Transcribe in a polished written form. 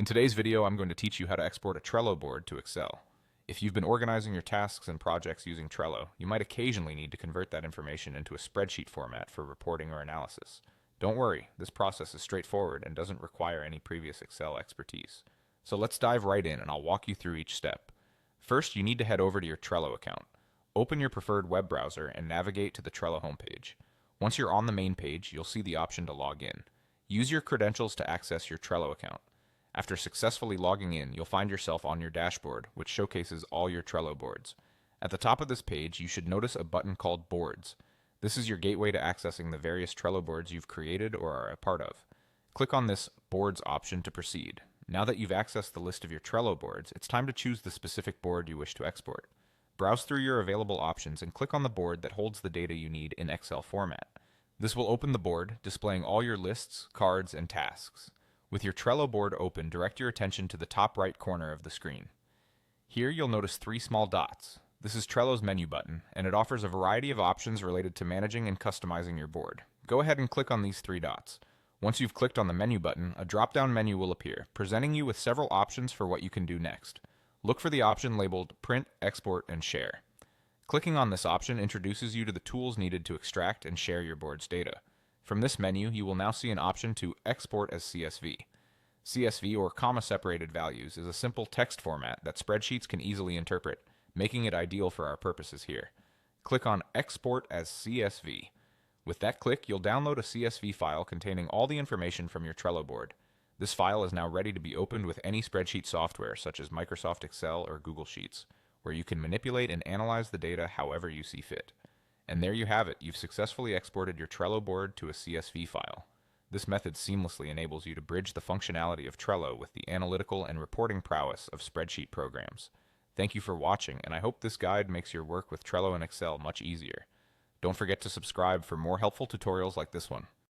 In today's video, I'm going to teach you how to export a Trello board to Excel. If you've been organizing your tasks and projects using Trello, you might occasionally need to convert that information into a spreadsheet format for reporting or analysis. Don't worry, this process is straightforward and doesn't require any previous Excel expertise. So let's dive right in and I'll walk you through each step. First, you need to head over to your Trello account. Open your preferred web browser and navigate to the Trello homepage. Once you're on the main page, you'll see the option to log in. Use your credentials to access your Trello account. After successfully logging in, you'll find yourself on your dashboard, which showcases all your Trello boards. At the top of this page, you should notice a button called Boards. This is your gateway to accessing the various Trello boards you've created or are a part of. Click on this Boards option to proceed. Now that you've accessed the list of your Trello boards, it's time to choose the specific board you wish to export. Browse through your available options and click on the board that holds the data you need in Excel format. This will open the board, displaying all your lists, cards, and tasks. With your Trello board open, direct your attention to the top right corner of the screen. Here you'll notice three small dots. This is Trello's menu button, and it offers a variety of options related to managing and customizing your board. Go ahead and click on these three dots. Once you've clicked on the menu button, a drop-down menu will appear, presenting you with several options for what you can do next. Look for the option labeled Print, Export, and Share. Clicking on this option introduces you to the tools needed to extract and share your board's data. From this menu, you will now see an option to export as CSV. CSV, or comma-separated values, is a simple text format that spreadsheets can easily interpret, making it ideal for our purposes here. Click on Export as CSV. With that click, you'll download a CSV file containing all the information from your Trello board. This file is now ready to be opened with any spreadsheet software such as Microsoft Excel or Google Sheets, where you can manipulate and analyze the data however you see fit. And there you have it, you've successfully exported your Trello board to a CSV file. This method seamlessly enables you to bridge the functionality of Trello with the analytical and reporting prowess of spreadsheet programs. Thank you for watching, and I hope this guide makes your work with Trello and Excel much easier. Don't forget to subscribe for more helpful tutorials like this one.